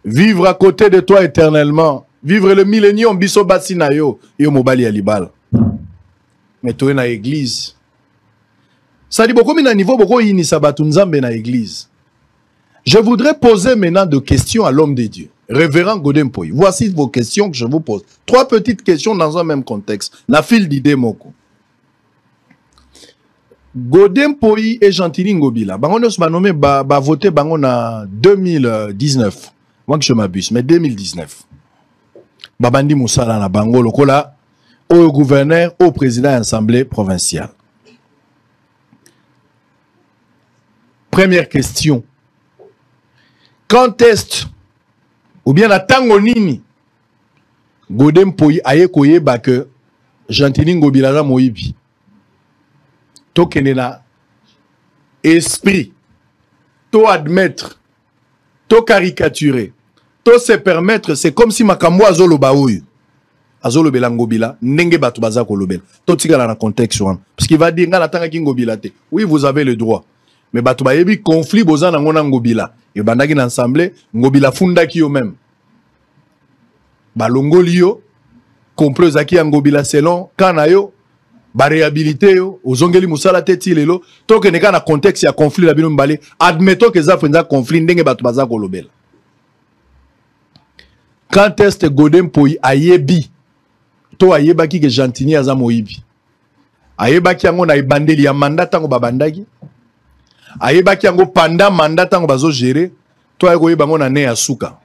Vivre à côté de toi éternellement. Vivre le millénium, biso basina yo, yo mobali ya libala. Mais toi na église. Ça dit beaucoup na niveau beaucoup inisa batu nzambe na église. Je voudrais poser maintenant des questions à l'homme de Dieu. Révérend Godin Mpoyi. Voici vos questions que je vous pose. 3 petites questions dans un même contexte. La file d'idée moko. Godin Mpoyi et Gentili Ngobila. Bango nos ba nommé ba voté bango na 2019. Moi que je m'abuse, mais 2019. Babandi Moussala na bango lokola au gouverneur, au président de l'Assemblée provinciale. Première question. Quand est-ce, ou bien la tango nini, Godin Mpoyi aye koye ba que Gentili Ngobila za moyibi. To kenena esprit, to admettre, to caricaturer, to se permettre, c'est comme si makambo azolo baouy. Azolo belangobila, nenge batu baza kolobel. To tika na contexte wan. Parce qu'il va dire nga la tanga ki ngobila te. Oui, vous avez le droit. Mais batu ba yebi conflit boza na ngona ngobila. Et bandaki na ensemble, ngobila funda ki yo même. Balongoli yo, complot zaki ngobila selon kana yo, ba réhabilité yo, ozongeli musala teti lelo, to ke neka na contexte ya conflit la bino mbale, admettons que za fenza conflit ndenge batu baza kolobela. Quand est-ce que Godin Mpoyi ayebi to ayebaki ke Gentili aza moyibi? Ayebaki yango na ibandeli ya mandat tango babandaki? Ayebaki yango pendant mandat tango bazo gérer? To ayekoyeba ngo na ne ya suka.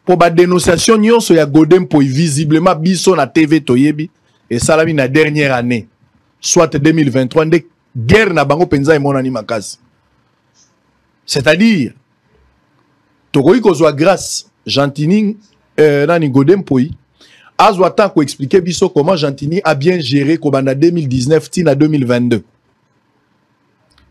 Po ba dénonciation nyonso ya Godin Mpoyi visiblement biso na TV toyebi et salami na dernière année, soit 2023, de guerre na bango penza e monani makasi. C'est-à-dire tokoyi kozwa grâce Gentili nani Godin Mpoyi azwa tant ko expliquer biso comment Gentili a bien géré kobanda 2019 tina 2022.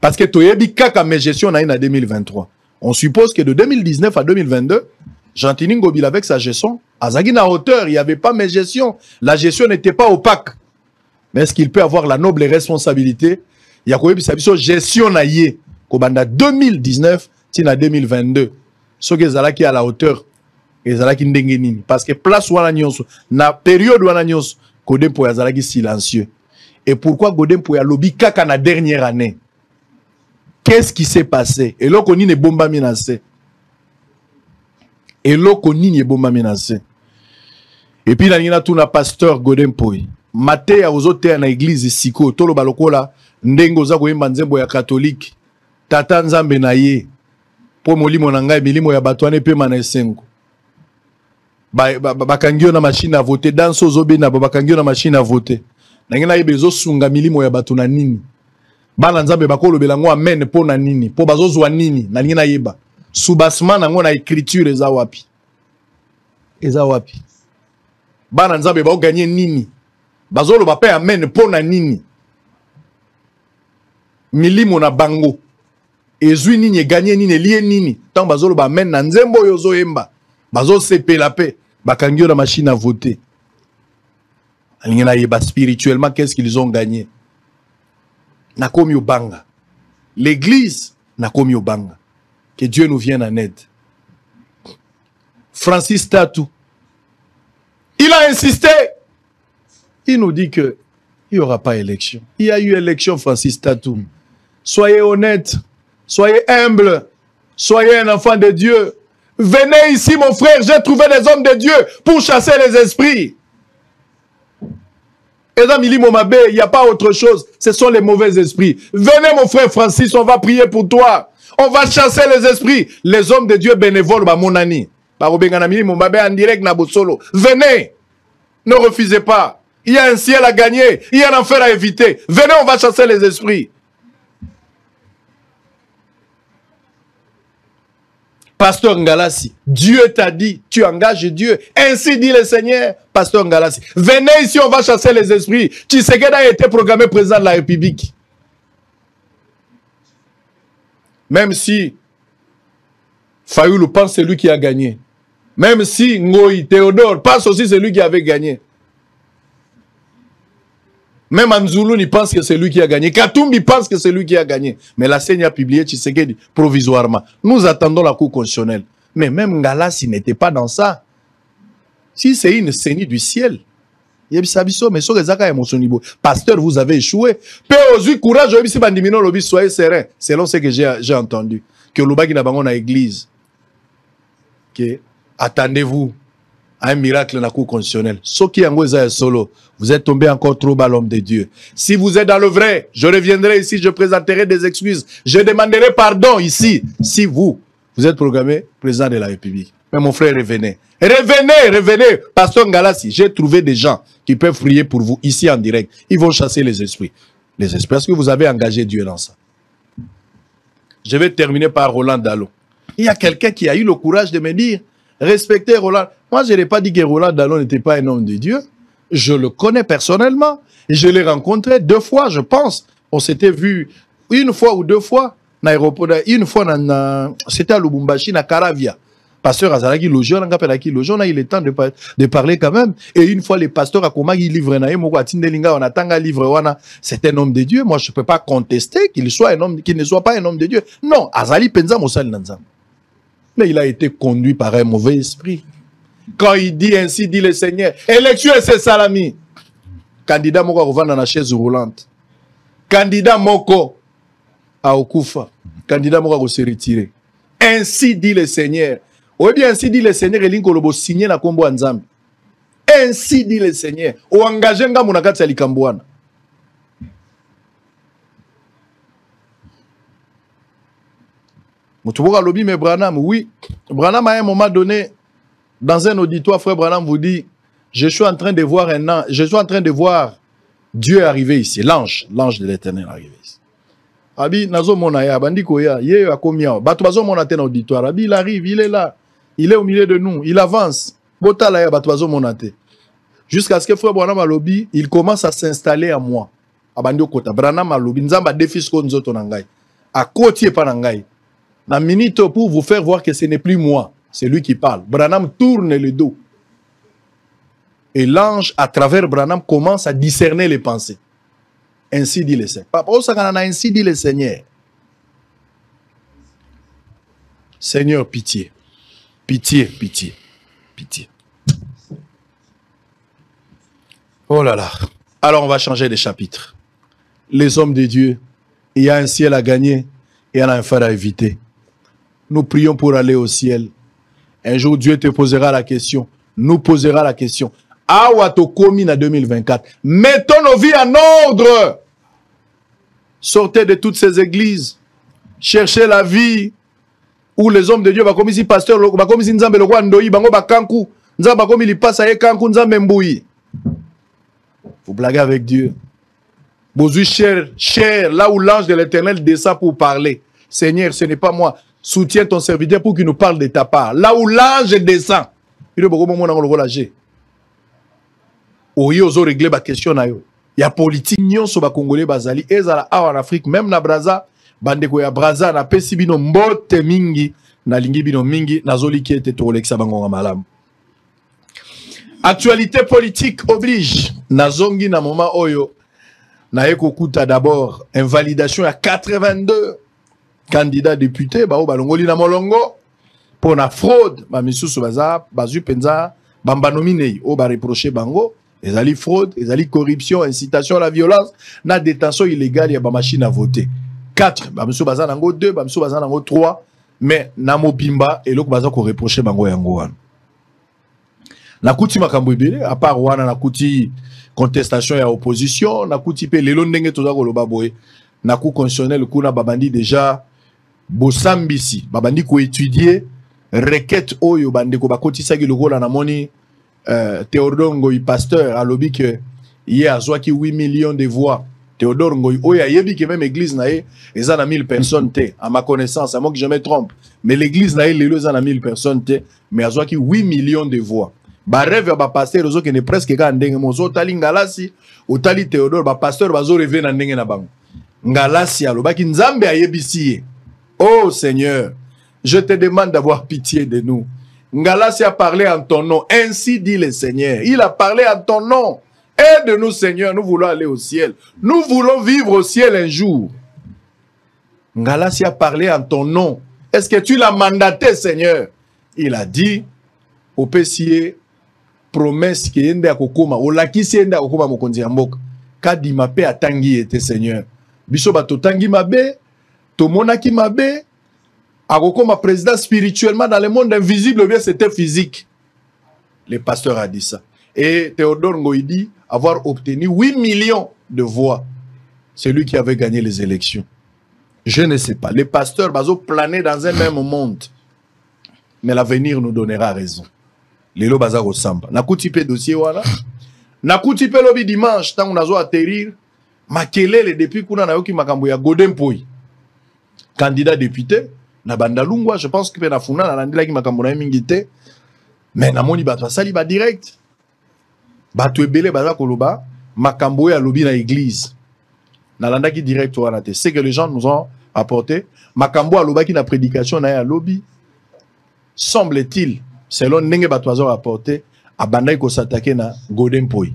Parce que toyebi kaka me gestion na ina 2023. On suppose que de 2019 à 2022, Gentili Ngobila avec sa gestion, azagi na hauteur, il n'y avait pas mes gestion. La gestion n'était pas opaque. Mais est-ce qu'il peut avoir la noble responsabilité? Il y a quoi biso gestion na yé kobanda 2019 tina 2022. Ce que zalaki à la hauteur et zalaki ndenge nini, parce que place wana nyonso na période wana nyonso Godin Mpoyi zalaki silencieux. Et pourquoi Godin Mpoyi lobi kaka na dernière année? Qu'est-ce qui s'est passé? Et là qu'on y ne bomba menacé. Et là qu'on y ne bomba menacé. Et puis là tout na pasteur Godin Mpoyi. Maté ya ozote na église siko tolo balokola ndengo za koyemba nzembo ya catholique. Tata nzambe na ye. Po molimo na ngai milimo ya batwane pe mana esengo. Bakangio na machine à voter dans sozobe na bakangio na machine à voter. Nangena yebezo sunga milimo ya batu na nini. Bana nzambe bakolo belango amen po na nini. Po bazozwa nini na ningena yeba. Soubasement nango na écriture eza wapi. Eza wapi. Bana nzambe ba gagner nini. Bazolo ba pe amen po na nini. Milimo na bango. Ezui nini gagner nini lié nini. Tant bazolo ba amen na nzembo yozo yemba. Bazo sepe la paix. Bakangio la machine à voter. Spirituellement, qu'est-ce qu'ils ont gagné? Nakomi Obanga. L'église, Nakomi Obanga. Que Dieu nous vienne en aide. Francis Tatou. Il a insisté. Il nous dit que il n'y aura pas élection. Il y a eu élection, Francis Tatou. Soyez honnête. Soyez humble. Soyez un enfant de Dieu. Venez ici, mon frère, j'ai trouvé des hommes de Dieu pour chasser les esprits. Et dans Mili Momabé, il n'y a pas autre chose. Ce sont les mauvais esprits. Venez, mon frère Francis, on va prier pour toi. On va chasser les esprits. Les hommes de Dieu bénévoles, mon ami. En direct, Nabosolo. Venez. Ne refusez pas. Il y a un ciel à gagner. Il y a un enfer à éviter. Venez, on va chasser les esprits. Pasteur Ngalassi, Dieu t'a dit, tu engages Dieu. Ainsi dit le Seigneur, Pasteur Ngalassi. Venez ici, on va chasser les esprits. Tshisekedi a été programmé président de la République. Même si Fayoulou pense c'est lui qui a gagné. Même si Ngoï Théodore pense aussi c'est lui qui avait gagné. Même Anzoulouni pense que c'est lui qui a gagné. Katumbi pense que c'est lui qui a gagné. Mais la CENI a publié Tshisekedi provisoirement. Nous attendons la Cour constitutionnelle. Mais même Ngalassi n'était pas dans ça. Si c'est une scénie du ciel, pasteur, vous avez échoué. Courage, soyez serein. Selon ce que j'ai entendu. Que l'Oba qui n'a pas dans l'église. Attendez-vous à un miracle dans la cour constitutionnelle. Ceux qui ont solo, vous êtes tombé encore trop bas, l'homme de Dieu. Si vous êtes dans le vrai, je reviendrai ici, je présenterai des excuses. Je demanderai pardon ici. Si vous êtes programmé président de la République. Mais mon frère, revenez. Revenez. Pasteur Ngalassi, j'ai trouvé des gens qui peuvent prier pour vous ici en direct. Ils vont chasser les esprits. Les esprits, parce que vous avez engagé Dieu dans ça. Je vais terminer par Roland Dallon. Il y a quelqu'un qui a eu le courage de me dire, respectez Roland. Moi, je n'ai pas dit que Roland Dallon n'était pas un homme de Dieu. Je le connais personnellement. Et je l'ai rencontré 2 fois, je pense. On s'était vu 1 fois ou 2 fois. Une fois, c'était à Lubumbashi, à Caravia. Pasteur Azalaki Logion, on a eu le temps de parler quand même. Et une fois, les pasteurs à Komagi livre on attend un livre, c'est un homme de Dieu. Moi, je ne peux pas contester qu'il soit un homme, qu'il ne soit pas un homme de Dieu. Non, Azali Penza Moussal Nanzam. Mais il a été conduit par un mauvais esprit. Quand il dit ainsi, dit le Seigneur, élection c'est salami. Candidat Moko revend dans la chaise roulante. Candidat Moko à Okufa. Candidat Moko se retirer. Ainsi dit le Seigneur. Ou bien ainsi dit le Seigneur, et l'inkolobo signé na kombo anzambi. Ainsi dit le Seigneur. Ou engagé nga munakati ya likambouana. Moutouboka lobi mais Branham, oui. Branham à un moment donné, dans un auditoire, frère Branham vous dit, je suis en train de voir un an, je suis en train de voir Dieu arriver ici, l'ange de l'Éternel arriver ici. Abi nazo monaya, bandiko ya, ye akomia, batubazo monate na auditoire, Abi il arrive, il est là. Il est au milieu de nous, il avance. Jusqu'à ce que frère Branham Alobi, il commence à s'installer à moi. Abandio kota Branham Alobi, nzamba défis ko nzoto nangai. À côté pa nangai. Na minute pour vous faire voir que ce n'est plus moi, c'est lui qui parle. Branham tourne le dos. Et l'ange, à travers Branham, commence à discerner les pensées. Ainsi dit le Seigneur. Papa, ainsi dit le Seigneur. Seigneur, pitié. Pitié, pitié, pitié. Oh là là. Alors on va changer de chapitre. Les hommes de Dieu, il y a un ciel à gagner et il y en a un fer à éviter. Nous prions pour aller au ciel. Un jour Dieu te posera la question, nous posera la question. Awatokomi na 2024. Mettons nos vies en ordre. Sortez de toutes ces églises. Cherchez la vie. Où les hommes de Dieu, comme ici, pasteur, comme ici, Nzambe, le roi Ndoyi, bango bakanku, Nzamba, comme il passe à Kanku, Nzambe Mbouyi. Vous blaguez avec Dieu. Bozu cher, là où l'ange de l'Éternel descend pour parler. Seigneur, ce n'est pas moi. Soutiens ton serviteur pour qu'il nous parle de ta part. Là où l'ange descend. Il y a beaucoup de monde qui relâché. Oyo ozo régler ma question na yo. Il y a politique nyon so ba Congolais bazali. Ezala en Afrique, même na Braza. Bandeko ya Braza na pesi bino mbote mingi na lingi bino mingi na zoli ki ete tolekisa bango malamu. Actualité politique oblige na zongi na moment oyo na ekokuta d'abord invalidation à 82 candidats députés ba o balongoli na molongo pour na fraude ba misusu baza bazu penza bamba nominé o ba reprocher bango ezali fraude ezali corruption incitation à la violence na détention illégale ya ba machine à voter. 4, bamsou bazan nango 2, bamsou bazan nango 3, mais namo bimba et l'autre bazan ko reprocher bango yango wan. Nakuti makambo ebele, à part wana nakuti contestation ya opposition, nakuti pe lelo ndenge toza ko loba boye, naku constitutionnel kuna babandi déjà bosambisi, babandi ko étudier requête oyo bandeko bakotisa ki lokola na moni Théodore Ngoyi pasteur alobi que hier azwaki 8 millions de voix. Théodore Ngoyi, oya yebi que même l'église nae, ils en a 1000 personnes te, à ma connaissance, à moi que je me trompe. Mais l'église nae, les ils en a 1000 personnes te, mais ils ont 8 millions de voix. Ba rêve ba pasteur ozo qui ne presque ka ndenge mozo tali Ngalasi, ou tali Théodore ba pasteur bazo rêver na ndenge na bango. Ngalasi alobaki nzambe ayebisi. Oh Seigneur, je te demande d'avoir pitié de nous. Ngalasi a parlé en ton nom, ainsi dit le Seigneur. Il a parlé en ton nom. Aide-nous, Seigneur, nous voulons aller au ciel. Nous voulons vivre au ciel un jour. Ngalasi a parlé en ton nom. Est-ce que tu l'as mandaté, Seigneur? il a dit au PCA promesse qui est akokoma o lakisi enda akokoma mokonzi ya mboka kadima pe atangi ete Seigneur biso bato tangi mabe to monaki mabe akokoma président spirituellement dans le monde invisible ou bien c'était physique. Le pasteur a dit ça. Et Théodore Ngoïdi avoir obtenu 8 millions de voix. C'est lui qui avait gagné les élections. Je ne sais pas. Les pasteurs bazo planer dans un même monde. Mais l'avenir nous donnera raison. Lelo baza ressemble. Nakuti pe dossier wala. Nakuti pe lobi dimanche tant on a zo atterrir. Makelele depuis kuna na yoki makambo ya Godempoy. Candidat député na Bandalungwa, je pense que pe na funa na landila ki makambo na mingite. Mais na moni bato sali ba direct. Bato ebele baza koloba makambo ya lobi na église. Na landa ki direct wana te. C'est que les gens nous ont apporté makambo aloba ki na prédication na ya lobby. Semble-t-il, selon Nenge Batouazor rapporté, Abandai ko s'attaquer na Godempoy.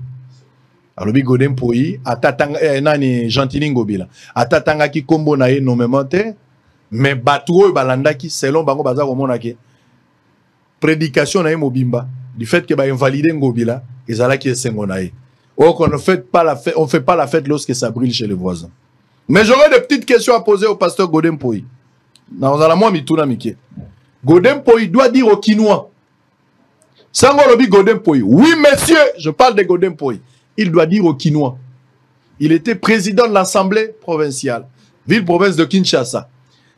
Alobi Godempoy, atatanga nani Gentili Ngobila. Atatanga ki kombo na ye nommément te, mais Batouo balanda ki selon bango bazar au monake. Prédication na ye mobimba du fait que ba invalider Ngobila, ezala ki esengo na ye. Or qu'on ne fait pas la fête, on fait pas la fête lorsque ça brille chez les voisins. Mais j'aurais des petites questions à poser au pasteur Godempoy. Dans la moi mituna miki. Godempoy doit dire au Kinois. Sango lobi Godempoy. Oui, monsieur, je parle de Godempoy. Il doit dire au Kinois. Il était président de l'Assemblée provinciale, ville-province de Kinshasa.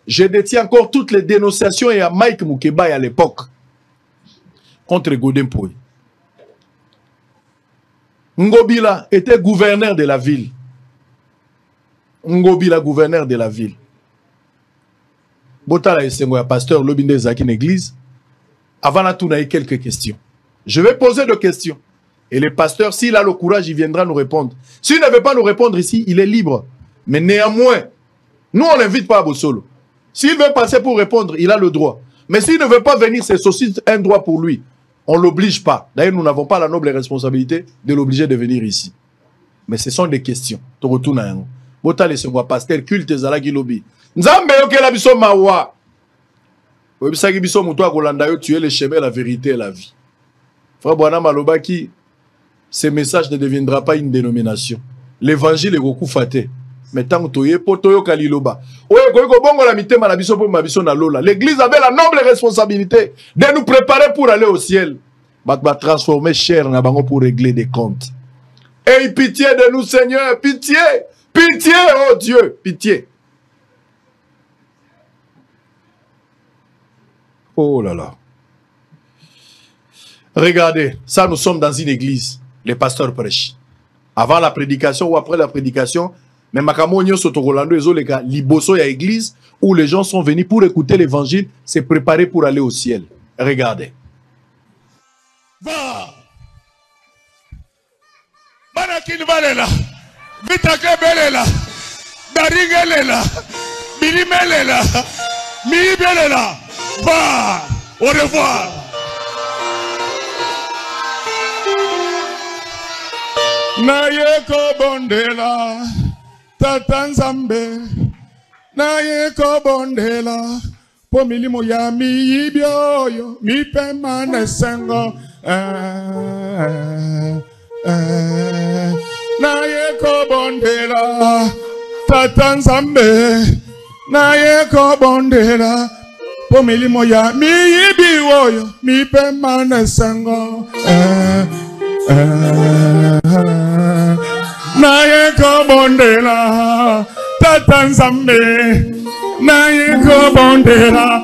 Je détiens encore toutes les dénonciations et à Mike Mukeba à l'époque contre Godempoy. Ngobila était gouverneur de la ville. Ngobila, gouverneur de la ville. Botala Esengo, pasteur Lobinde Zaki église. Avant la tourne, quelques questions. Je vais poser des questions. Et le pasteur, s'il a le courage, il viendra nous répondre. S'il ne veut pas nous répondre ici, il est libre. Mais néanmoins, nous, on l'invite pas à Bossolo. S'il veut passer pour répondre, il a le droit. Mais s'il ne veut pas venir, c'est aussi un droit pour lui. On ne l'oblige pas. D'ailleurs, nous n'avons pas la noble responsabilité de l'obliger de venir ici. Mais ce sont des questions. Tu retournes à un. Botala Esengo, pasteur culte Zalaki Lobi. Nzambe yo kela biso mawa. Webisaki biso muto akolanda yo, tu es le chemin, la vérité et la vie. Frère Bwana Malobaki, ce message ne deviendra pas une dénomination. L'évangile est beaucoup faté. Mais tant que tu es potoyo kaliloba. Oye koyko bongo la mitema na biso po mabiso na lola. L'église avait la noble responsabilité de nous préparer pour aller au ciel. Va transformer chair na bango pour régler des comptes. Aie pitié de nous, Seigneur, pitié. Pitié, oh Dieu, pitié. Oh là là. Regardez, ça nous sommes dans une église. Les pasteurs prêchent. Avant la prédication ou après la prédication, mais Makamonio Sotorolando et Liboso ya église où les gens sont venus pour écouter l'évangile, se préparer pour aller au ciel. Regardez. Va. Banakin valela. Vitake belela. Daringelela. Bilimelela. Mibelela. Va. Au revoir. Nayeko bondela. Tatanzambe. Nayeko bondela. Po milimo ya miyibioyo. Mi pemane sengo. Nayeko bondela. Tatanzambe. Nayeko bondela. Po milimo ya miyibioyo. Mi pemane sengo. Nayeko bondela. Tatanzambe. Nayeko bondela.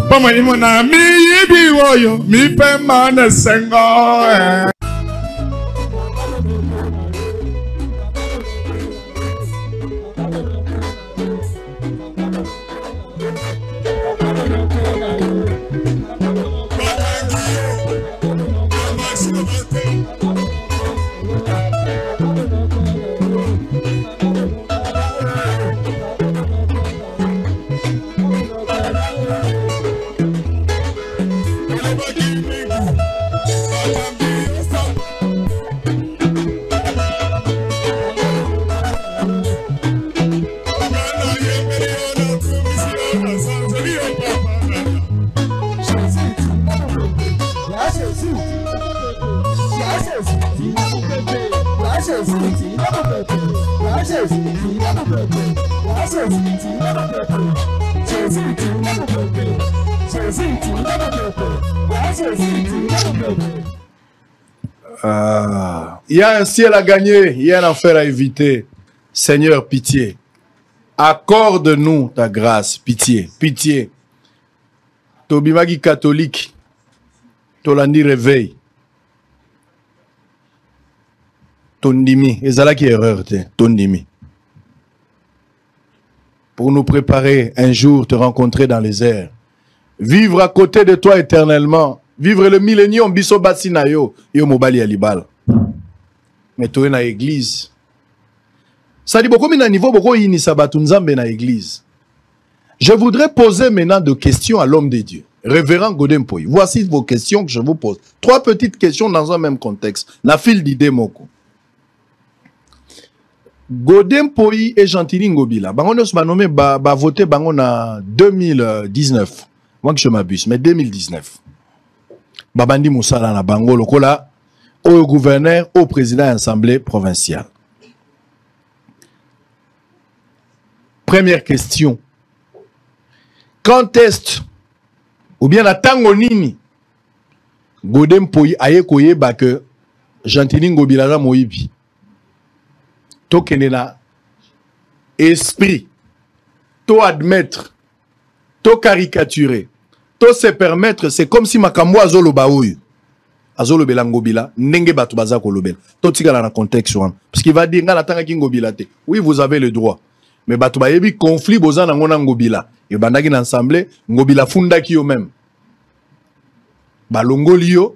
Pama imona mi yibi woyo. Mi pema ne sengo. Il y a un ciel à gagner, il y a un enfer à éviter. Seigneur, pitié. Accorde-nous ta grâce, pitié, pitié. Tobimagi catholique, Tolandi réveil. Tondimi, et ça là qui est erreur, Tondimi. Pour nous préparer un jour te rencontrer dans les airs. Vivre à côté de toi éternellement. Vivre le millénium, biso basinayo, yo mobali alibal. Mais toi na église. Ça dit beaucoup na niveau beaucoup ini sabatunzambe na église. Je voudrais poser maintenant des questions à l'homme de Dieu. Révérend Godem Poyi. Voici vos questions que je vous pose. 3 petites questions dans un même contexte. La file d'idée moko. Godem Poyi et Gentili Ngobila. Bango se nommé ba voté bango na 2019. Moi que je m'abuse, mais 2019. Babandi Moussala na bango lokola au gouverneur, au président de l'Assemblée provinciale. Première question. Quand est-ce ou bien la tango nini Godem Poyi aye koye ba que Gentili Ngobila za moyibi. To kenena esprit, to admettre, to caricaturer, to se permettre, c'est comme si makambo azolo baouy. Azolo belangobila, nenge batu baza kolobela. To tika na contexte wan. Parce qu'il va dire nga la tanga ki ngobila te. Oui, vous avez le droit. Mais batu ba yebi conflit boza na ngona ngobila. Et bandaki na assemblée, ngobila fundaki yo même. Balongoli yo,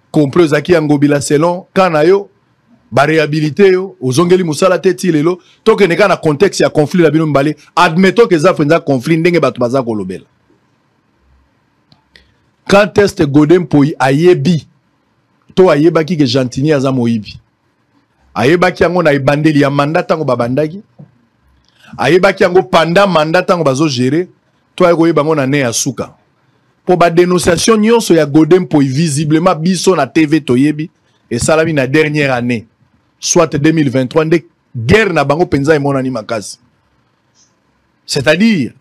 complot zaki ngobila selon kana yo. Ba réhabilité yo, ozongeli musala teti lelo, to ke neka na contexte ya conflit la bino mbale, admettons que za fenza conflit ndenge batu baza kolobela. Quand est-ce Godem Poyi ayebi, to ayebaki ke Gentili aza moyibi. Ayebaki yango na ibandeli ya mandat tango babandaki. Ayebaki yango pendant mandat tango bazo gérer, to ayekoyeba ngo na ne ya suka. Po ba dénonciation nyonso ya Godem Poyi visiblement biso na TV toyebi et salami na dernière année. Soit 2023, de guerre na bango penza et mon animakasi. C'est-à-dire,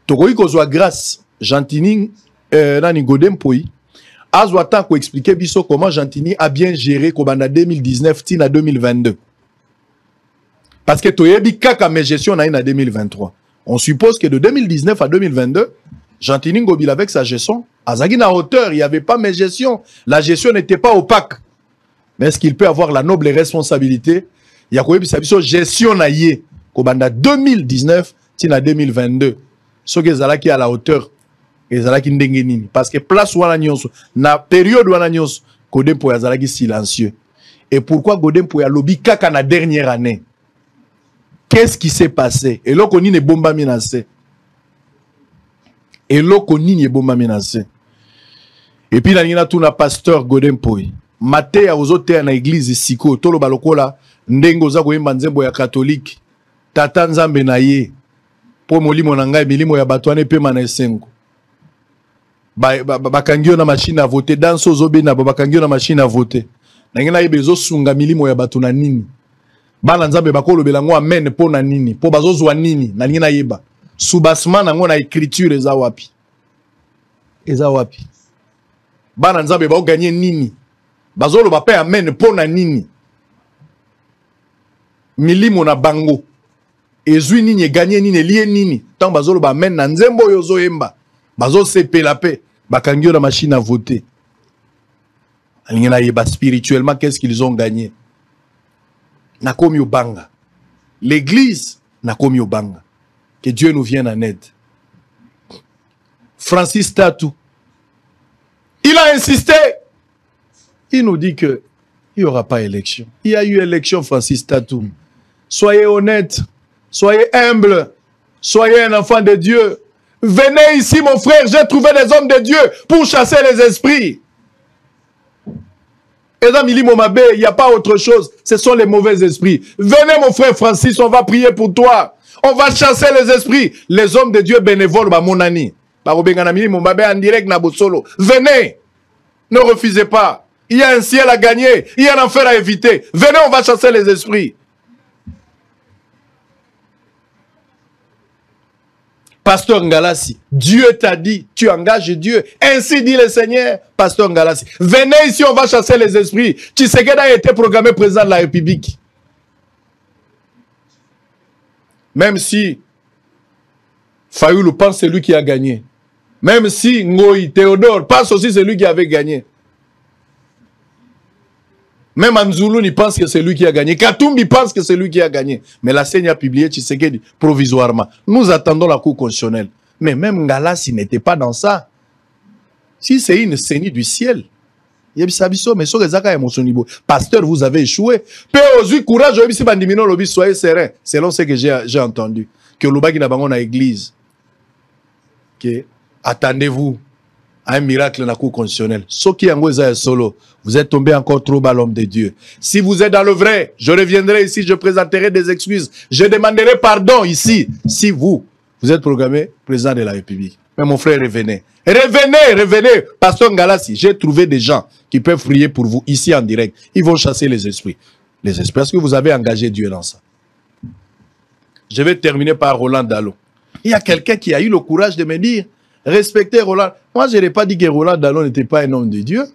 Tokoyi kozwa grâce, Gentili nani Godem Poyi, azwa tant ko expliquer biso comment Gentili a bien géré Kobanda 2019 tina 2022. Parce que toyebi kaka mes gestion na 2023. On suppose que de 2019 à 2022, Gentili Ngobila avec sa gestion, azagi na hauteur, il n'y avait pas mes gestion. La gestion n'était pas opaque. Mais est-ce qu'il peut avoir la noble responsabilité? Il y a quoi gestion na yé kobanda 2019 tina 2022. Ce que zala qui à la hauteur et zala qui ndengenini parce que place wana nyonso na période wana nyonso Godem Poyi zala qui silencieux. Et pourquoi Godem Poyi a lobby kaka na dernière année? Qu'est-ce qui s'est passé? Et là koni ne bomba menacé. Et là koni ne bomba menacé. Et puis là tout na pasteur Godem Poyi. Mate ya ozote na église siko tolo balokola ndengo za koyemba nzembo ya catholique tata nzambe na ye po molimo na ngai milimo ya batwane pe mana esengo bakangio na machine à voter danso zobe na bakangio na machine à voter na ngena yebe zo sunga milimo ya batu na nini bana nzambe bakolo belango amen po na nini po bazozwa nini na ngena yeba subasman nango na écriture eza wapi bana nzambe ba gagner nini bazolo ba pe amen po na nini milimo na bango ezui nini gagner nini lié nini tant bazolo ba amen na nzembo yozo yemba bazo sepela pe bakangio na machine à voter alingena yeba spirituellement qu'est-ce qu'ils ont gagné na komi obanga l'église na komi obanga que Dieu nous vienne en aide. Francis Tatou il a insisté. Il nous dit que il n'y aura pas élection. Il y a eu élection, Francis Tatou. Soyez honnête, soyez humble, soyez un enfant de Dieu. Venez ici, mon frère, j'ai trouvé des hommes de Dieu pour chasser les esprits. Et dans Mili Momabé, il n'y a pas autre chose. Ce sont les mauvais esprits. Venez, mon frère Francis, on va prier pour toi. On va chasser les esprits. Les hommes de Dieu bénévoles, mon ami. En direct, Nabosolo. Venez. Ne refusez pas. Il y a un ciel à gagner. Il y a un enfer à éviter. Venez, on va chasser les esprits. Pasteur Ngalassi, Dieu t'a dit, tu engages Dieu. Ainsi dit le Seigneur, Pasteur Ngalassi. Venez ici, on va chasser les esprits. Tshisekedi a été programmé président de la République. Même si Fayoulou pense c'est lui qui a gagné. Même si Ngoï, Théodore pense aussi c'est lui qui avait gagné. Même Anzoulouni pense que c'est lui qui a gagné. Katumbi pense que c'est lui qui a gagné. Mais la CENI a publié Tshisekedi provisoirement. Nous attendons la Cour constitutionnelle. Mais même Ngalassi n'était pas dans ça. Si c'est une CENI du ciel, pasteur, vous avez échoué. Courage, soyez serein. Selon ce que j'ai entendu. Que l'Obaki n'a pas dans l'église. Attendez-vous à un miracle dans la Cour constitutionnelle. Ce qui est solo, vous êtes tombé encore trop bas, l'homme de Dieu. Si vous êtes dans le vrai, je reviendrai ici, je présenterai des excuses. Je demanderai pardon ici. Si vous êtes programmé président de la République. Mais mon frère, revenez. Revenez. Pasteur Ngalassi, j'ai trouvé des gens qui peuvent prier pour vous ici en direct. Ils vont chasser les esprits. Les esprits, parce que vous avez engagé Dieu dans ça. Je vais terminer par Roland Dallon. Il y a quelqu'un qui a eu le courage de me dire, respectez Roland. Moi, je n'ai pas dit que Roland Dallon n'était pas un homme de Dieu.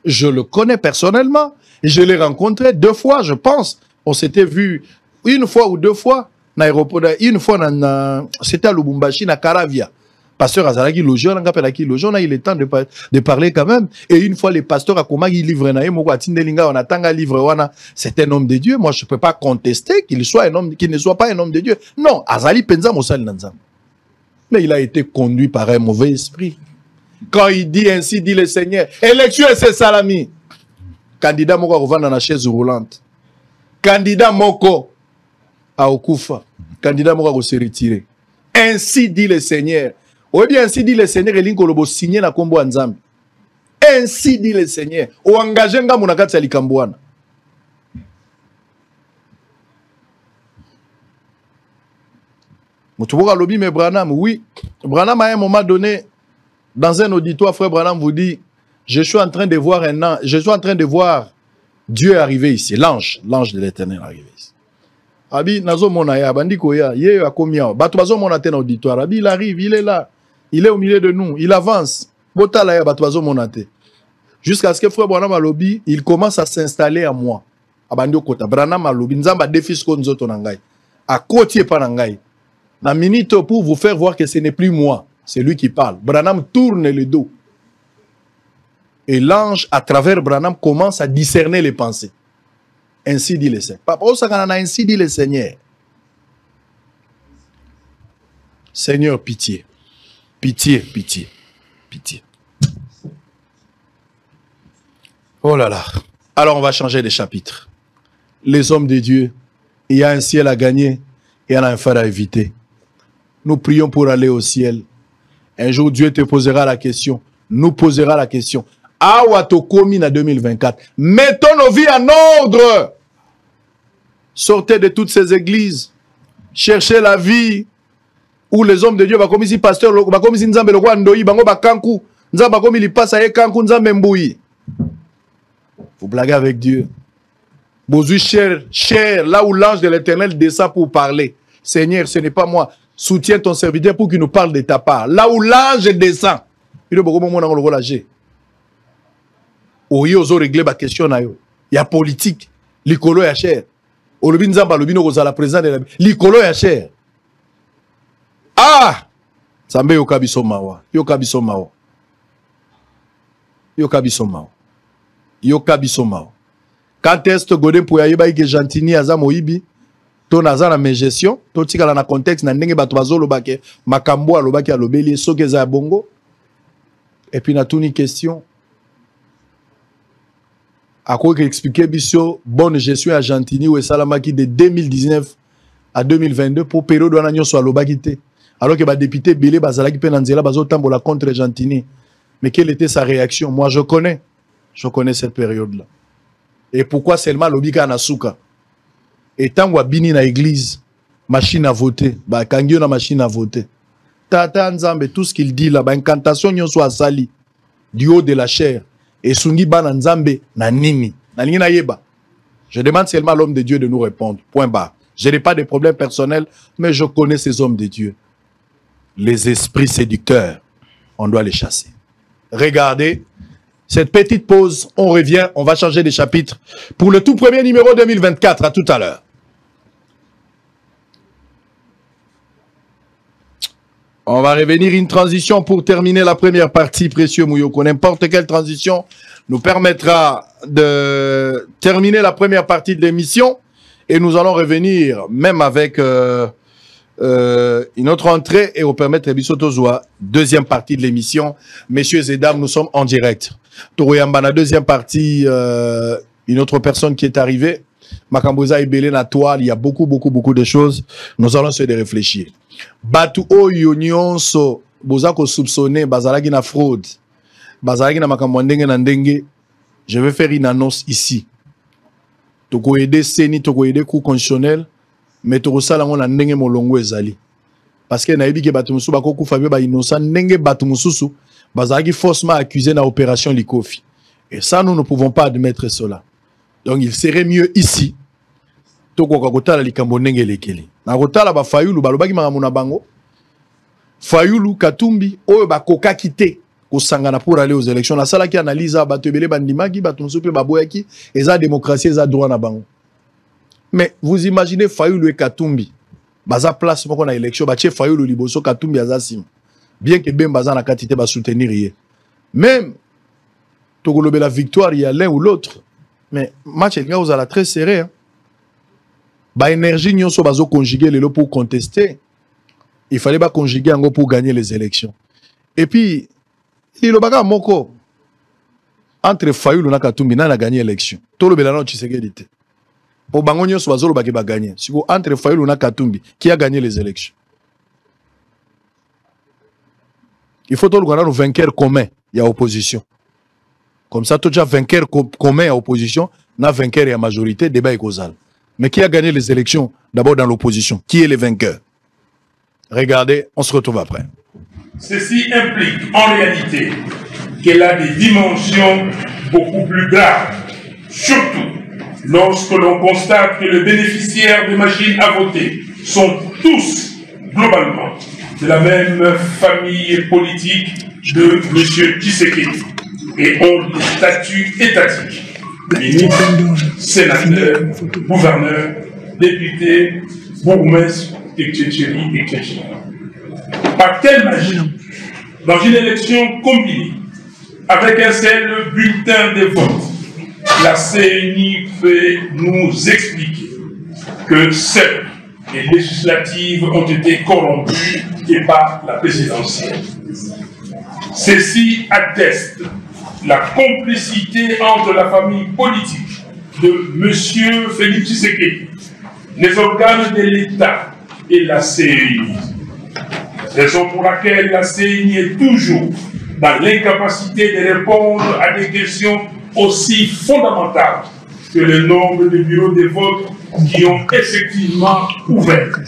Je le connais personnellement. Je l'ai rencontré 2 fois, je pense. On s'était vu 1 fois ou 2 fois dans l'aéroport. Une fois, c'était à Lubumbashi, à Caravia. Pasteur Azalaki Lojo, on a eu le temps de parler quand même. Et une fois, les pasteurs à Komagi livrent on attend un livre, c'est un homme de Dieu. Moi, je ne peux pas contester qu'il soit un homme, qu'il ne soit pas un homme de Dieu. Non, Azali Penza Moussal Nanzam. Mais il a été conduit par un mauvais esprit. Quand il dit ainsi, dit le Seigneur, élection et ses salami. Candidat Moko revend dans la chaise roulante. Candidat Moko à Okufa. Candidat Moko se retirer. Ainsi dit le Seigneur. Ou bien ainsi dit le Seigneur, il a signé na kombo Nzambi. Ainsi dit le Seigneur. Ou engagé nga munakati alikambouana. Moutouboura lobby mais Branham, oui. Branham à un moment donné, dans un auditoire, frère Branham vous dit, je suis en train de voir un an, je suis en train de voir Dieu arriver ici, l'ange de l'Éternel arriver ici. Abi nazo mona ya bandiko ya ye akomia bato bazo mona te na auditoire. Abi il arrive, il est là. Il est au milieu de nous, il avance. Botala ya bato bazo mona te. Jusqu'à ce que frère Branham alobi, il commence à s'installer à moi. Abandi okota Branham alobi nzamba défi ko nzoto na ngai. A côté pa na ngai. Na minute pour vous faire voir que ce n'est plus moi, c'est lui qui parle. Branham tourne le dos. Et l'ange, à travers Branham, commence à discerner les pensées. Ainsi dit le Seigneur. Ainsi dit le Seigneur. Seigneur, pitié. Pitié, pitié, pitié. Oh là là. Alors on va changer de chapitre. Les hommes de Dieu, il y a un ciel à gagner, il y en a un fer à éviter. Nous prions pour aller au ciel. Un jour, Dieu te posera la question. Nous posera la question. Awatokomi na 2024. Mettons nos vies en ordre. Sortez de toutes ces églises. Cherchez la vie où les hommes de Dieu, comme ici, pasteur, comme ici, Nzambe, le roi Ndoyi, Bango Bakanku, Nzambe, comme il passe à Kanku, Nzambe Mbouyi. Vous blaguez avec Dieu. Bozu cher, là où l'ange de l'Éternel descend pour parler. Seigneur, ce n'est pas moi. Soutiens ton serviteur pour qu'il nous parle de ta part. Là où l'ange descend. Il y a beaucoup de monde qui ont relâché. Ils ont réglé la question. Il y a politique. L'icolo est cher. Olobi Nzamba, Olobi Nogoza, la présidente de la... L'icolo est cher. Ah! Sambe yokabiso mawa. Yokabiso mawa. Yokabiso mawa. Yokabiso mawa. Quand est-ce que Godin pour y aller que Gentini aza moibi, ton aza na gestion, ton tika na contexte na ndenge bato bazolo bake makambo alobaki alobeli soke za bongo. Et puis na tuni question. À quoi expliquer biso bonne gestion à Gentini ou Salamaki de 2019 à 2022 pour période où on a soit alobaki te. Alors que ba député Belé bazalaki pe nanzela bazo tambola contre Gentini. Mais quelle était sa réaction? Moi je connais cette période là. Et pourquoi seulement l'obika na souka? Et tant que bini na église, machine à voter, bah kangyo na machine à voter. Tata Nzambe, tout ce qu'il dit là, bah incantation nyon soit sali, du haut de la chair. et sungi bana nzambe na nini na nini na yeba. Je demande seulement à l'homme de Dieu de nous répondre. Point barre. Je n'ai pas de problème personnel, mais je connais ces hommes de Dieu. Les esprits séducteurs, on doit les chasser. Regardez cette petite pause, on revient, on va changer de chapitre pour le tout premier numéro 2024. À tout à l'heure. On va revenir une transition pour terminer la première partie, précieux Mouyoko. N'importe quelle transition nous permettra de terminer la première partie de l'émission et nous allons revenir même avec une autre entrée et vous permettre de deuxième partie de l'émission. Messieurs et dames, nous sommes en direct. Toroyamba, la deuxième partie, une autre personne qui est arrivée. Makamboza et Belé na toile, il y a beaucoup de choses. Nous allons essayer de réfléchir. Batu oyo nyonso boza ko soupçonner bazalaki na fraude. Bazalaki na makambo ndenge na ndenge. Je vais faire une annonce ici. Toko aider Seni, toko aider coup constitutionnel, mais toko sala ngona ndenge molongo ezali. Parce que na yebi ke batu musu bako kufa be ba innocent ndenge batu mususu bazalaki faussement accusé na opération Likofi. Et ça nous ne pouvons pas admettre cela. Donc il serait mieux ici toko kakotala likambo ndenge lekeli. Na kotala ba Fayulu balobaki makamuna bango. Fayulu Katumbi oyo bakoka kité kosangana pour aller aux élections. La sala qui analyse bato ebele bandimaki bato musupe baboyaki eza démocratie eza droit na bango. Mais vous imaginez Fayulu et Katumbi baza place moko na élection batie Fayulu liboso Katumbi aza sim. Bien que ben baza na katité ba soutenir hier. Même tokolobe la victoire il y a l'un ou l'autre. Mais match est aux ala très serré. Hein? Ba énergie nyonso bazo conjuguer lelo pour contester. Il fallait pas conjuguer encore pour gagner les élections. Et puis il y a moko entre Fayulu na Katumbi na gagné l'élection. Tout le belano Tshisekedi. Pour bango nyonso bazolo ba gagner. Si vous entre Fayulu na Katumbi qui a gagné les élections. Il faut tout le gouvernement vainqueur commun, il y a opposition. Comme ça, tout déjà vainqueur commun à opposition, na vainqueur et à majorité, débat est causal. Mais qui a gagné les élections d'abord dans l'opposition? Qui est le vainqueur? Regardez, on se retrouve après. Ceci implique en réalité qu'elle a des dimensions beaucoup plus graves, surtout lorsque l'on constate que les bénéficiaires des machines à voter sont tous globalement de la même famille politique de M. Tshisekedi et ont des statuts étatiques. Ministre, sénateur, gouverneur, député, bourgmestre, etc. Par quelle magie, dans une élection combinée, avec un seul bulletin de vote, la CENI fait nous expliquer que seules les législatives ont été corrompues et pas la présidentielle. Ceci atteste la complicité entre la famille politique de M. Félix Tshisekedi, les organes de l'État et la CENI. Raison pour laquelle la CENI est toujours dans l'incapacité de répondre à des questions aussi fondamentales que le nombre de bureaux de vote qui ont effectivement ouvert,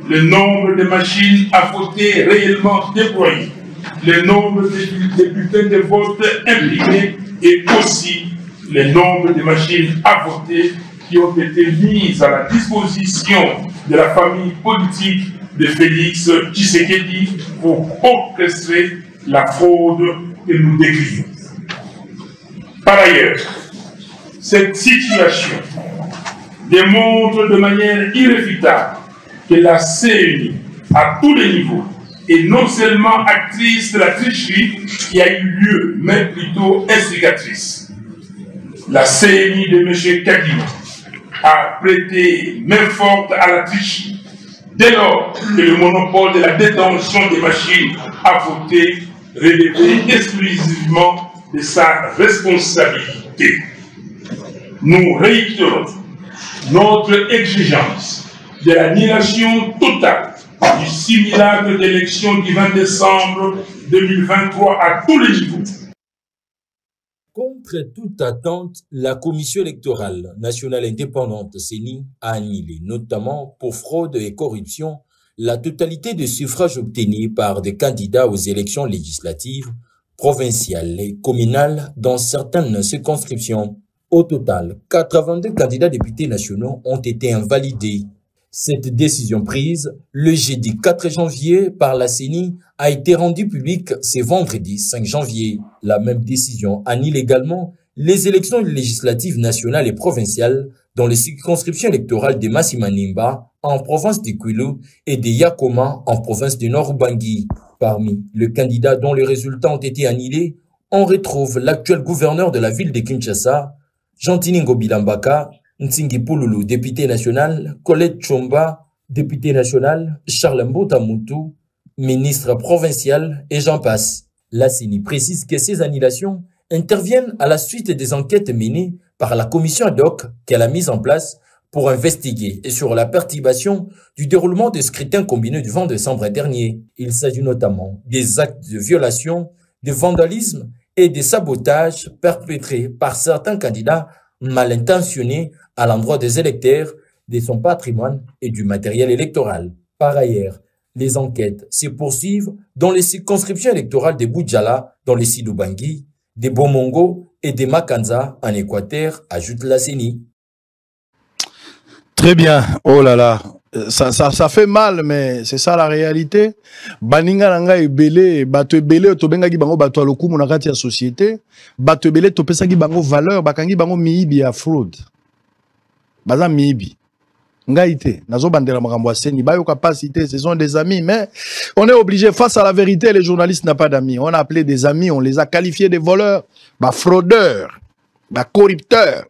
le nombre de machines à voter réellement déployées, le nombre de bulletins de vote imprimés et aussi le nombre de machines à voter qui ont été mises à la disposition de la famille politique de Félix Tshisekedi pour orchestrer la fraude que nous décrivons. Par ailleurs, cette situation démontre de manière irréfutable que la CENI, à tous les niveaux, est non seulement actrice de la tricherie qui a eu lieu, mais plutôt instigatrice. La CENI de M. Kadima a prêté main forte à la tricherie dès lors que le monopole de la détention des machines à voter relevait exclusivement de sa responsabilité. Nous réitérons notre exigence de l'annulation totale du simulacre d'élection du 20 décembre 2023 à tous les niveaux. Contre toute attente, la Commission électorale nationale indépendante CENI a annulé, notamment pour fraude et corruption, la totalité des suffrages obtenus par des candidats aux élections législatives provinciales et communales dans certaines circonscriptions. Au total, 82 candidats députés nationaux ont été invalidés. Cette décision prise le jeudi 4 janvier par la CENI a été rendue publique ce vendredi 5 janvier. La même décision annule également les élections législatives nationales et provinciales dans les circonscriptions électorales de Masimanimba en province de Kwilu et de Yakoma en province du Nord-Ubangi. Parmi les candidats dont les résultats ont été annulés, on retrouve l'actuel gouverneur de la ville de Kinshasa, Jean-Tini Ngobilambaka, Ntsingi Pululu, député national, Colette Chomba, député national, Charles Mbota Moutou, ministre provincial et j'en passe. La CENI précise que ces annulations interviennent à la suite des enquêtes menées par la commission ad hoc qu'elle a mise en place pour investiguer sur la perturbation du déroulement des scrutins combinés du 20 décembre dernier. Il s'agit notamment des actes de violation, de vandalisme et de sabotage perpétrés par certains candidats mal intentionnés à l'endroit des électeurs, de son patrimoine et du matériel électoral. Par ailleurs, les enquêtes se poursuivent dans les circonscriptions électorales de Boudjala, dans les Sidoubangi, de Bomongo et de Makanza en Équateur, ajoute la CENI. Très bien. Oh là là. Ça fait mal, mais c'est ça la réalité. Baninga nanga ebele, bato ebele to benga gi bango bato alokumu na kati ya société, bato ebele to pesa gi bango valeur, bakangi bango miibi ya fraude. Baza miibi. Ngaïté, nazo bandela makambo ya CENI, bayo capacité, ce sont des amis, mais on est obligé face à la vérité, les journalistes n'ont pas d'amis. On a appelé des amis, on les a qualifiés de voleurs, fraudeurs, corrupteurs.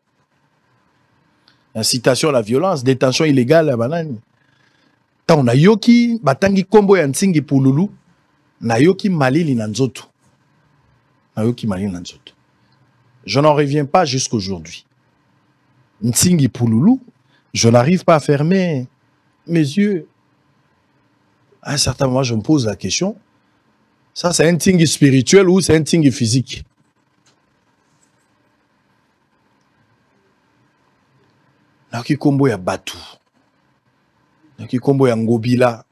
Incitation à la violence, détention illégale à banane. On a yoki batangi kombo ya Ntsingi Pululu na yoki malili na nzoto. Na yoki malili na nzoto. Je n'en reviens pas jusqu'aujourd'hui. Ntsingi Pululu, je n'arrive pas à fermer mes yeux. À un certain moment, je me pose la question. Ça, c'est un Ntsingi spirituel ou c'est un Ntsingi physique? Na yoki kombo ya Batu. Naki kombo ya Ngobila.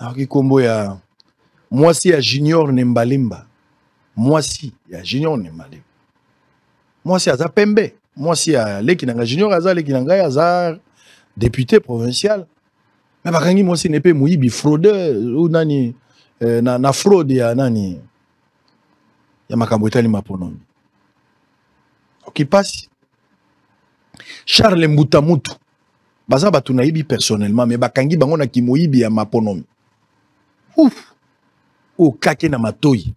Naki kombo ya Mwasi ya Junior Nembalimba. Mwasi ya Junior Nembalimba. Mwasi ya Zapembe. Mwasi ya Leki Nanga Junior Aza Leki Nanga Aza député provincial. Mais bakangi Mwasi nepe muibi fraudeur ou nani na fraude ya nani ya makambo etali maponomi. Ok passe. Charles Mbota Moutou. Baza batu naibi personnellement, mais bakangi bango na kimoibi ya maponomi. Ouf! Oh, kake na matoi.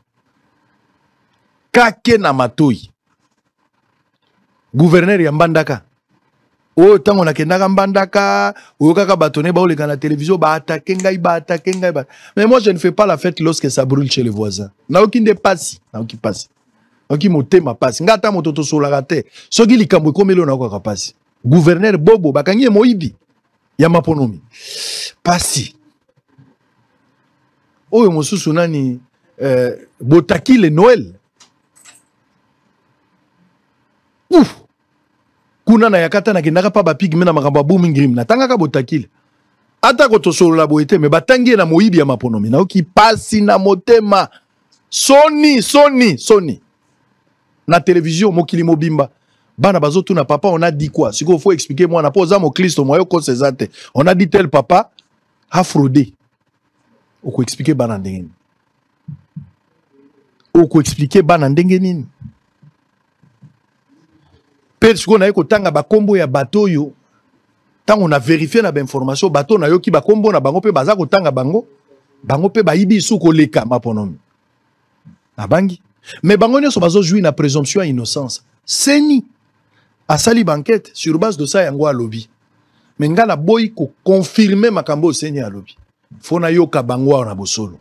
Kake na matoi. Gouverneur ya Mbandaka. Oh, tango na kendaka Mbandaka, oh, kaka batone ba oleka na télévision, ba attaquer ngai. Mais moi, je ne fais pas la fête lorsque ça brûle chez les voisins. Na okinde pasi, na oki pasi. Oki motema pasi. Ngata mototo solagate. Soki likambo komelo na kwa pasi. Gouverneur Bobo, bakangi moibi ya maponomi. Pasi. Oyo mosusu nani botaki le Noël. Ouf. Kuna na yakata na kinaka pa ba pigme na makambo booming grim na tangaka botaki. Ata ko tosolo la boete me batangi na moibi ya maponomi. Na oki pasi na motema. Sony. Na télévision mokili mobimba. Bana bazotu na papa, on a dit quoi? Si il faut expliquer moi, on a posé mon Christ, on a dit tel papa a fraudé. On peut expliquer bana ndengeni. On peut expliquer bana ndengeni. Peut ce qu'on a eu tanga ba kombo ya bateau yo. Tant on a vérifié na ba information bateau na yo ki ba kombo na bango pe baza ko tanga bango. Bango pe ba ibi su ko leka maponomi. Na bangi. Mais bango nyo so bazo jouir na présomption à innocence. CENI a sali banquette sur base de ça yango a lobby. Mais nga la boy ko confirmer makambo CENI a lobby. Fona yoka bango na bosolo.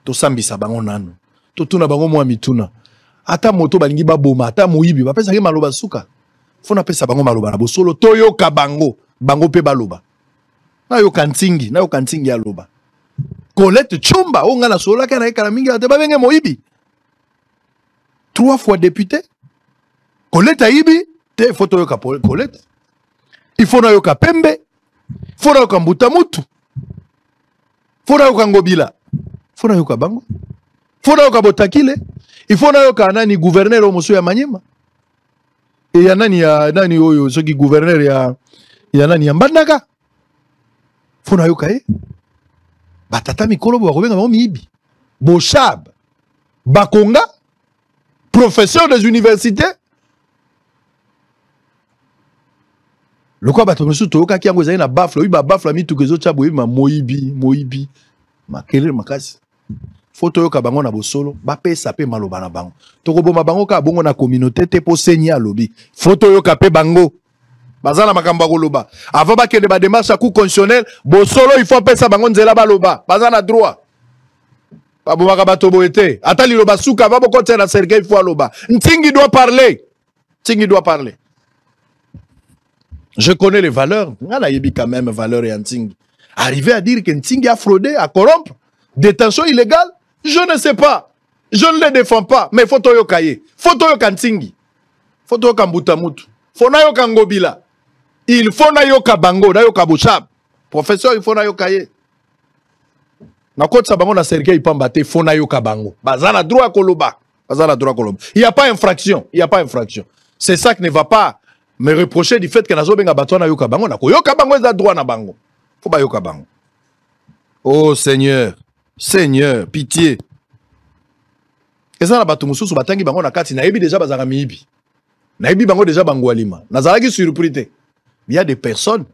To sambisa bango nano. To tuna bango mwa mituna. Ata moto balingi ba boma, ata moyibi ba pesa ke maloba suka. Fona pesa bango maloba na bosolo to yoka bango, bango pe baloba. Na yoka Ntsingi ya loba. Colette Chomba onga na sola kana ekala mingi ate ba benge moyibi. 3 fois député. Colette Aibi, te photo yoka Colette. Il faut na yoka Pembe. Faut na yoka Mbota Moutou. Faut na yoka Ngobila. Faut na yoka Bango. faut nayoka botakile il faut nayoka nani gouverneur o mosu ya Manyema et ya nani oyo soki gouverneur ya nani ya Mbandaka faut nayoka batata mikolo bo bakobenga bango miyibi boshab bakonga professeur des universités le quoi bato mosu toyoka ki yango ezali na bafle oyi ba bafle mituka ezotia boyebi ma moyibi makelele makasi faut toyoka bango na bosolo bapesa pe maloba na bango tokoboma bango ka bongo na communauté te po seni alobi faut toyoka pe bango bazana makambo ya koloba avant bakende ba démarche à coup constitutionnel bosolo il faut pesa bango nzela baloba bazana droit babomaka bato boye te ata liloba suka va bokotia na cercueil faut aloba Ntingi doit parler je connais les valeurs ngana yebi quand même valeur ya Ntingi arriver à dire que Ntingi a fraudé à corrompre détention illégale je ne sais pas je ne le défends pas mais faut toyoka ye faut toyoka Ntingi faut toyoka Mbutamutu faut nayoka Ngobila il faut nayoka bango nayoka Boshab professeur il faut nayoka ye na kotsa bango na cercueil pamba te faut nayoka bango bazana droit koloba il y a pas infraction c'est ça qui ne va pas me reprocher du fait que nazo benga bato na yoka bango na koyoka bango eza droit na bango faut ba yoka bango oh Seigneur pitié eza na bato mususu batangi bango na kati na yebi déjà bazaka miyibi na yebi bango déjà bango alima nazalaki surpris te il y a des personnes